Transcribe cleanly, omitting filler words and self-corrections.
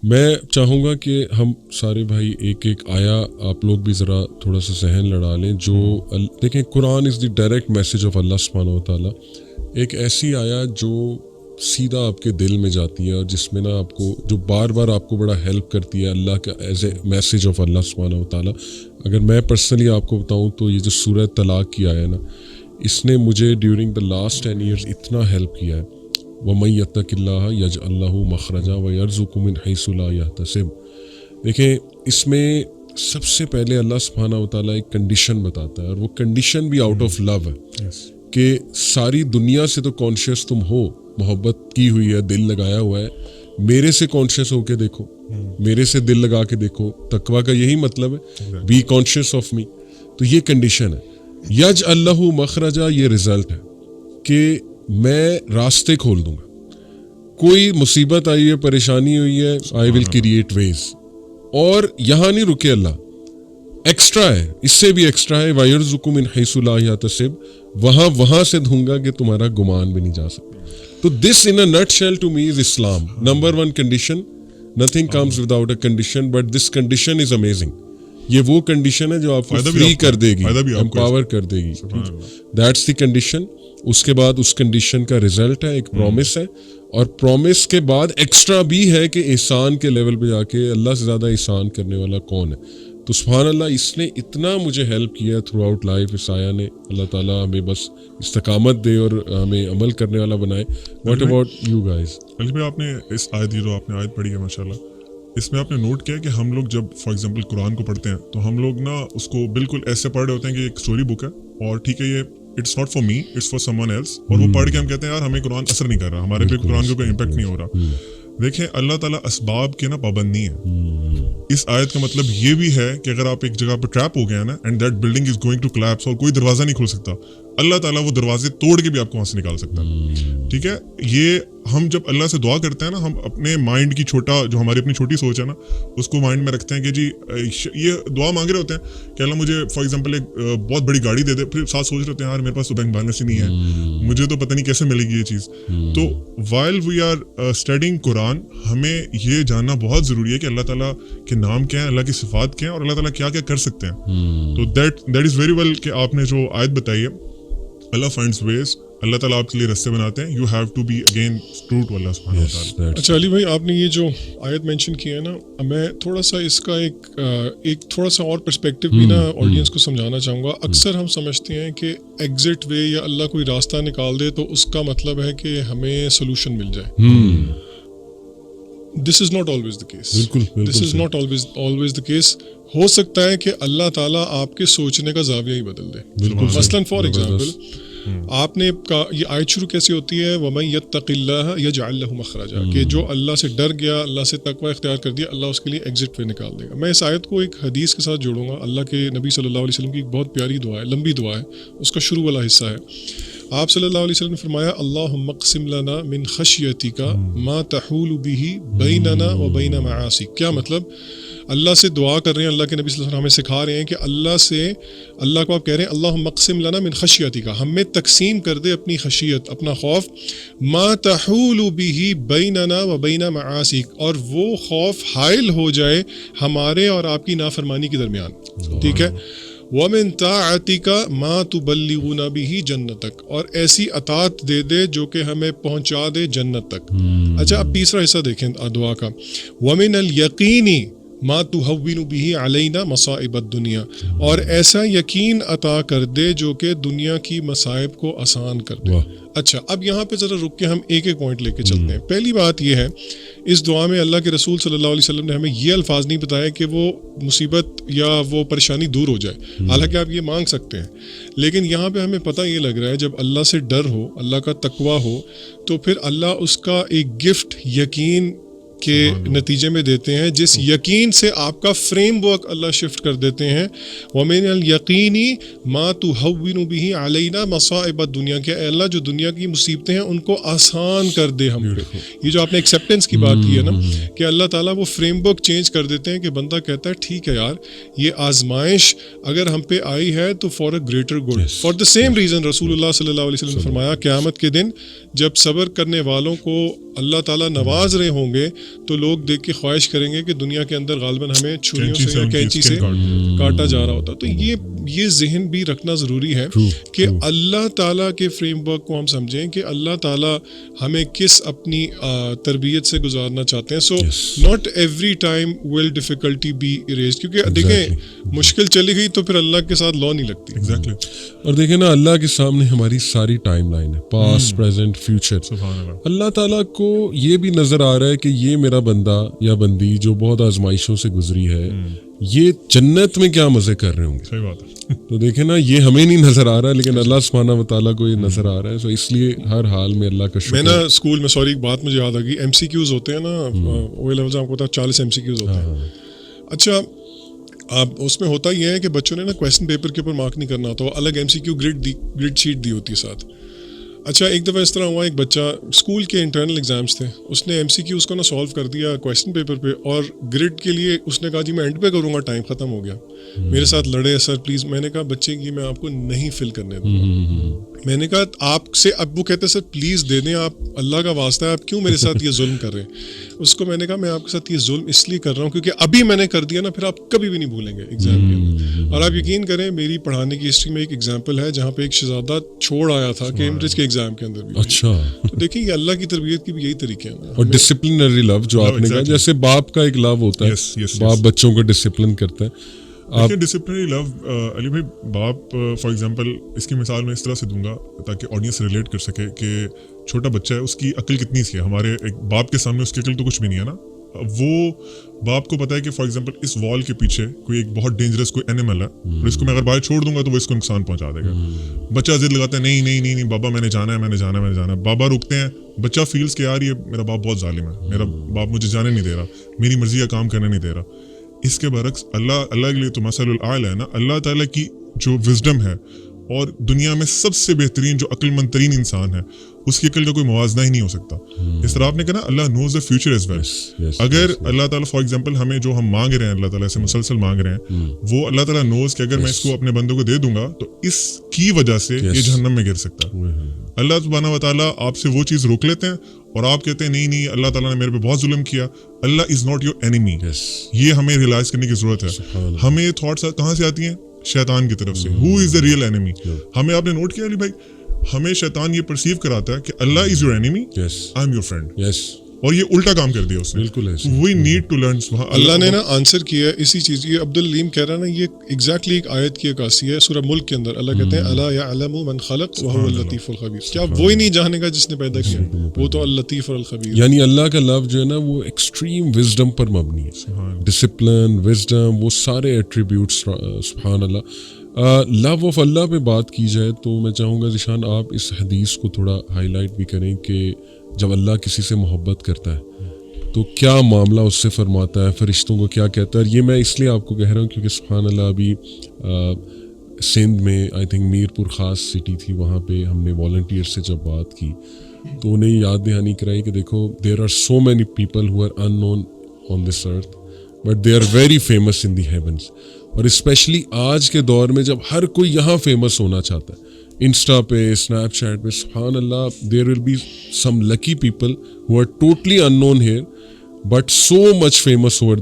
میں چاہوں گا کہ ہم سارے بھائی ایک ایک آیا آپ لوگ بھی ذرا تھوڑا سا ذہن لڑا لیں. جو دیکھیں قرآن از دی ڈائریکٹ میسیج آف اللہ سبحانہ و تعالیٰ. ایک ایسی آیا جو سیدھا آپ کے دل میں جاتی ہے اور جس میں نا آپ کو جو بار بار آپ کو بڑا ہیلپ کرتی ہے اللہ کا ایز اے میسیج آف اللہ سبحانہ و تعالیٰ. اگر میں پرسنلی آپ کو بتاؤں تو یہ جو سورہ طلاق کی آیا نا, اس نے مجھے ڈیورنگ دا لاسٹ 10 ایئرس اتنا ہیلپ کیا ہے. وَمَن يَتَّقِ اللَّهَ يَجْعَل لَّهُ مَخْرَجًا وَيَرْزُقْهُ مِنْ حَيْثُ لَا يَحْتَسِبُ. دیکھیں اس میں سب سے پہلے اللہ سبحانہ و تعالیٰ ایک کنڈیشن بتاتا ہے, اور وہ کنڈیشن بھی آؤٹ آف لو ہے کہ ساری دنیا سے تو کانشیس تم ہو, محبت کی ہوئی ہے, دل لگایا ہوا ہے, میرے سے کانشیس ہو کے دیکھو, میرے سے دل لگا کے دیکھو. تقویٰ کا یہی مطلب ہے, بی کانشیس آف می. تو یہ کنڈیشن ہے. یجعل لہ مخرجا, یہ رزلٹ ہے کہ میں راستے کھول دوں گا. کوئی مصیبت آئی ہے, پریشانی ہوئی ہے, آئی ول کریٹ ویز. اور یہاں نہیں رکے اللہ, ایکسٹرا ہے, اس سے بھی ایکسٹرا ہے. وَيَرْزُقُ مِنْ حَيْثُ لَا يَحْتَسِبُ, وہاں سے دوں گا کہ تمہارا گمان بھی نہیں جا سکتا. تو this in a nutshell to me is Islam. Number 1 condition, nothing comes without a condition, but this condition is amazing. یہ وہ کنڈیشن ہے جو آپ کو فری کر دے گی, امپاور کر دے گی. That's the condition. اس کے بعد اس کنڈیشن کا رزلٹ ہے ایک پرومس ہے, اور پرومس کے بعد ایکسٹرا بھی ہے کہ احسان کے لیول پہ جا کے اللہ سے زیادہ احسان کرنے والا کون ہے. تو سبحان اللہ, اس نے اتنا مجھے ہیلپ کیا تھرو آؤٹ لائف اس آیا نے. اللہ تعالیٰ ہمیں بس استقامت دے اور ہمیں عمل کرنے والا بنائے. What about you guys? Ali بھائی, آپ نے اس آیت, جو آپ نے آیت پڑھی ہے ماشاءاللہ, اس میں آپ نے نوٹ کیا کہ ہم لوگ جب فار ایگزامپل قرآن کو پڑھتے ہیں تو ہم لوگ نا اس کو بالکل ایسے پڑھ رہے ہوتے ہیں کہ ایک اسٹوری بک ہے, اور ٹھیک ہے یہ it's not for me, it's for someone else, اور وہ پڑھ کے ہم کہتے ہیں یار ہمیں قرآن اثر نہیں کر رہا, ہمارے پہ قرآن کا کوئی امپیکٹ نہیں ہو رہا. دیکھیں اللہ تعالیٰ اسباب کے نا پابند نہیں ہے. اس آیت کا مطلب یہ بھی ہے کہ اگر آپ ایک جگہ پہ ٹریپ ہو گیا نا, and that building is going to collapse, اور کوئی دروازہ نہیں کھل سکتا, اللہ تعالیٰ وہ دروازے توڑ کے بھی آپ کو وہاں سے نکال سکتا ہے. ٹھیک ہے, یہ ہم جب اللہ سے دعا کرتے ہیں نا, ہم اپنے مائنڈ کی چھوٹا, جو ہماری اپنی چھوٹی سوچ ہے نا, اس کو مائنڈ میں رکھتے ہیں کہ جی یہ دعا مانگ رہے ہوتے ہیں کہ اللہ مجھے فار ایگزامپل ایک بہت بڑی گاڑی دے دے, پھر ساتھ سوچ رہے ہوتے ہیں یار میرے پاس تو بینک بیلنس ہی نہیں ہے, مجھے تو پتہ نہیں کیسے ملے گی یہ چیز. تو وائل وی آر اسٹڈیئنگ قرآن, ہمیں یہ جاننا بہت ضروری ہے کہ اللہ تعالیٰ کے نام کیا ہیں, اللہ کی صفات کیا ہیں, اور اللہ تعالیٰ کیا کیا کر سکتے ہیں. تو دیٹ از ویری ویل کہ آپ نے جو آیت بتائی ہے, اللہ فائنڈز ویز, اللہ تعالیٰ آپ کے لیے رستے بناتے ہیں. You have to be again true to اللہ سبحانہ و تعالیٰ. اچھا علی بھائی, آپ نے یہ جو آیت مینشن کی ہے نا, میں تھوڑا سا اس کا ایک تھوڑا سا اور پرسپیکٹیو بھی نا آڈینس کو سمجھانا چاہوں گا. اکثر ہم سمجھتے ہیں کہ ایگزٹ وے یا اللہ کوئی راستہ نکال دے تو اس کا مطلب ہے کہ ہمیں سولوشن مل جائے. This is not always the case. This is not always the case. ہو سکتا ہے کہ اللہ تعالیٰ آپ کے سوچنے کا زاویہ ہی بدل دے. مثلاً فار ایگزامپل, آپ نے یہ آیت شروع کیسی ہوتی ہے, وَمَن يَتَّقِ اللَّهَ يَجْعَل لَّهُ مَخْرَجًا, کہ جو اللہ سے ڈر گیا, اللہ سے تقوی اختیار کر دیا, اللہ اس کے لیے ایگزٹ وے نکال دے گا. میں اس آیت کو ایک حدیث کے ساتھ جوڑوں گا. اللہ کے نبی صلی اللہ علیہ وسلم کی ایک بہت پیاری دعا ہے, لمبی دعا ہے, اس کا شروع والا حصہ ہے. آپ صلی اللہ علیہ وسلم نے فرمایا, اللہم اقسم لنا من خشیتک ما تحول به بیننا و بین معاصیک. کیا مطلب؟ اللہ سے دعا کر رہے ہیں, اللہ کے نبی صلی اللہ علیہ وسلم ہمیں سکھا رہے ہیں کہ اللہ کو آپ کہہ رہے ہیں اللہم اقسم لنا من خشیتک, ہمیں تقسیم کر دے اپنی خشیت, اپنا خوف, ما تحول به بیننا و بین معاصیک, اور وہ خوف حائل ہو جائے ہمارے اور آپ کی نافرمانی کے درمیان. ٹھیک ہے, وَمِن طَاعَتِكَ مَا تُبَلِّغُنَا بِهِ جَنَّتَكَ, اور ایسی اطاعت دے دے جو کہ ہمیں پہنچا دے جنت تک. اچھا, اب تیسرا حصہ دیکھیں دعا کا, وَمِنَ الْيَقِينِ مَا تُهَوِّنُ بِهِ عَلَيْنَا مَصَائِبَ الدُّنْيَا, اور ایسا یقین عطا کر دے جو کہ دنیا کی مصائب کو آسان کر دے. اچھا, اب یہاں پہ ذرا رک کے ہم ایک ایک پوائنٹ لے کے چلتے ہیں. پہلی بات یہ ہے, اس دعا میں اللہ کے رسول صلی اللہ علیہ وسلم نے ہمیں یہ الفاظ نہیں بتایا کہ وہ مصیبت یا وہ پریشانی دور ہو جائے, حالانکہ آپ یہ مانگ سکتے ہیں, لیکن یہاں پہ ہمیں پتہ یہ لگ رہا ہے جب اللہ سے ڈر ہو, اللہ کا تقویٰ ہو, تو پھر اللہ اس کا ایک گفٹ یقین کے نتیجے میں دیتے ہیں, جس یقین سے آپ کا فریم ورک اللہ شفٹ کر دیتے ہیں. وَمِنَ الْيَقِينِ مَا تُهَوِّنُ بِهِ عَلَيْنَا مَصَائِبَ الدُّنْيَا, کہ اے اللہ جو دنیا کی مصیبتیں ہیں ان کو آسان کر دے ہم پہ. یہ جو آپ نے ایکسیپٹنس کی بات کی ہے نا, کہ اللہ تعالیٰ وہ فریم ورک چینج کر دیتے ہیں کہ بندہ کہتا ہے ٹھیک ہے یار, یہ آزمائش اگر ہم پہ آئی ہے تو for a greater good. For the same reason رسول اللہ صلی اللہ علیہ وسلم نے فرمایا قیامت کے دن جب صبر کرنے والوں کو اللہ تعالیٰ نواز رہے ہوں گے تو لوگ دیکھ کے خواہش کریں گے کہ دنیا کے اندر غالباً ہمیں چھریوں سے یا کینچی سے کاٹا جا رہا ہوتا. تو یہ ذہن بھی رکھنا ضروری ہے کہ اللہ تعالیٰ کے فریم ورک کو ہم سمجھیں کہ اللہ تعالیٰ ہمیں کس اپنی تربیت سے گزارنا چاہتے ہیں. So not every time will difficulty be arised, کیونکہ دیکھیں مشکل چلی گئی تو پھر اللہ کے ساتھ لا نہیں لگتی. ایگزیکٹلی. اور دیکھیں نا, اللہ کے سامنے ہماری ساری ٹائم لائن ہے, پاسٹ پریزنٹ فیوچر. اللہ تعالیٰ کو یہ بھی نظر آ رہا ہے کہ یہ میرا بندہ یا بندی جو بہت آزمائشوں سے گزری ہے, یہ جنت میں کیا مزے کر رہے ہوں گے. صحیح بات ہے. تو دیکھیں نا, یہ ہمیں نہیں نظر آ رہا لیکن اللہ سبحانہ و تعالیٰ کو یہ نظر آ رہا ہے. تو اس لیے ہر حال میں اللہ کا شکر. میں نا اسکول میں, سوری ایک بات مجھے یاد آ گئی, ایم سی کیوز ہوتے ہیں نا, او لیول آپ کو پتا 40 ایم سی کیوز ہوتے ہیں. اچھا اب اس میں ہوتا یہ ہے کہ بچوں نے نا کویسچن پیپر کے اوپر مارک نہیں کرنا ہوتا, الگ M C Q grade sheet دی ہوتی ہے ساتھ. اچھا ایک دفعہ اس طرح ہوا, ایک بچہ اسکول کے انٹرنل ایگزامس تھے, اس نے ایم سی کیو اس کو نا سالو کر دیا کویسچن پیپر پہ, اور گریڈ کے لیے اس نے کہا جی میں اینڈ پہ کروں گا, ٹائم ختم ہو گیا, میرے ساتھ لڑے سر پلیز. میں نے کہا بچے کی میں آپ کو نہیں فل کرنے دوں گا. میں نے کہا آپ سے, اب وہ کہتے ہیں سر پلیز دے دیں, آپ اللہ کا واسطہ ہے, آپ کیوں میرے ساتھ یہ ظلم کر رہے ہیں. اس کو میں نے کہا میں آپ کے ساتھ یہ ظلم اس لیے کر رہا ہوں کیونکہ ابھی میں نے کر دیا نا, پھر آپ کبھی بھی نہیں بھولیں گے ایگزام کے اندر. اور آپ یقین کریں میری پڑھانے کی ہسٹری میں ایک ایگزامپل ہے جہاں پہ ایک شہزادہ چھوڑ آیا تھا کیمبرج کے ایگزام کے اندر بھی. اچھا, تو دیکھیں یہ اللہ کی تربیت کی بھی یہی طریقے ہیں. اور ڈسپلنری لو جو آپ نے کہا, جیسے باپ کا ایک لو ہوتا ہے, باپ بچوں کو ڈسپلن کرتا ہے. ڈسپلنری لو علی بھائی, باپ فار ایگزامپل اس کی مثال میں اس طرح سے دوں گا تاکہ آڈینس ریلیٹ کر سکے کہ چھوٹا بچہ ہے, اس کی عقل کتنی سی ہے. ہمارے ایک باپ کے سامنے اس کی عقل تو کچھ بھی نہیں ہے نا. وہ باپ کو پتا ہے کہ فار ایگزامپل اس وال کے پیچھے کوئی ایک بہت ڈینجرس کوئی اینیمل ہے, اور اس کو میں اگر باہر چھوڑ دوں گا تو وہ اس کو نقصان پہنچا دے گا. بچہ ضد لگاتا ہے نہیں نہیں نہیں نہیں بابا میں نے جانا ہے, میں نے جانا ہے, میں نے جانا ہے. بابا روکتے ہیں, بچہ فیلز کہ یار یہ میرا باپ بہت ظالم ہے, میرا باپ مجھے جانے نہیں دے رہا, میری مرضی کا کام کرنے نہیں دے رہا. اس کے برعکس اللہ کے لیے تو مثل الاعلی ہے نا, اللہ تعالیٰ کی جو وزڈم ہے اور دنیا میں سب سے بہترین جو عقل مند ترین انسان ہے, اس کی عقل کا کوئی موازنہ ہی نہیں ہو سکتا. اس طرح آپ نے کہا نا اللہ نوز دا فیوچر ایز ویل. اگر اللہ تعالیٰ فار ایگزامپل ہمیں جو ہم مانگ رہے ہیں اللہ تعالیٰ سے مسلسل مانگ رہے ہیں, وہ اللہ تعالیٰ نوز کہ اگر میں اس کو اپنے بندوں کو دے دوں گا تو اس کی وجہ سے یہ جہنم میں گر سکتا. اللہ سبحانہ و تعالیٰ آپ سے وہ چیز روک لیتے ہیں اور آپ کہتے ہیں نہیں نہیں اللہ تعالیٰ نے میرے پہ بہت ظلم کیا. اللہ از ناٹ یور اینیمی. یہ ہمیں ریئلائز کرنے کی ضرورت ہے. ہمیں یہ تھاٹس کہاں سے آتی ہیں؟ شیطان کی طرف سے. ہو از دا ریئل اینیمی. ہمیں آپ نے نوٹ کیا علی بھائی, ہمیں شیطان یہ پرسیو کراتا ہے کہ اللہ is your enemy, I am your friend. اور یہ الٹا کام کر دیا اس نے. بالکل وی نیڈ ٹو لرن. اللہ نے نا آنسر کیا ہے اسی چیز. یہ عبدالعلیم کہہ رہا ہے نا, یہ ایگزیکٹلی ایک آیت کی عکاسی ہے سورہ ملک کے اندر. اللہ کہتے ہیں الا یعلم من خلق وهو اللطیف الخبیر. کیا وہی نہیں جانے گا جس نے پیدا کیا, وہ تو اللطیف اور الخبیر. یعنی اللہ کا لو جو ہے نا وہ ایکسٹریم وزڈم پر مبنی ہے. ڈسپلن, وزڈم, وہ سارے ایٹریبیوٹس سبحان اللہ. لو آف اللہ پہ بات کی جائے تو میں چاہوں گا ذیشان آپ اس حدیث کو تھوڑا ہائی لائٹ بھی کریں کہ جب اللہ کسی سے محبت کرتا ہے تو کیا معاملہ اس سے فرماتا ہے, فرشتوں کو کیا کہتا ہے. اور یہ میں اس لیے آپ کو کہہ رہا ہوں کیونکہ سبحان اللہ ابھی سندھ میں آئی تھنک میر پور خاص سٹی تھی, وہاں پہ ہم نے والنٹیئر سے جب بات کی تو انہیں یاد دہانی کرائی کہ دیکھو there are so many people who are unknown on this earth but they are very famous in the heavens. اور اسپیشلی آج کے دور میں جب ہر کوئی یہاں فیمس ہونا چاہتا ہے, انسٹا پہ, اسنیپ چیٹ پہ, سبحان اللہ there will be some lucky people who are totally unknown here but so much famous over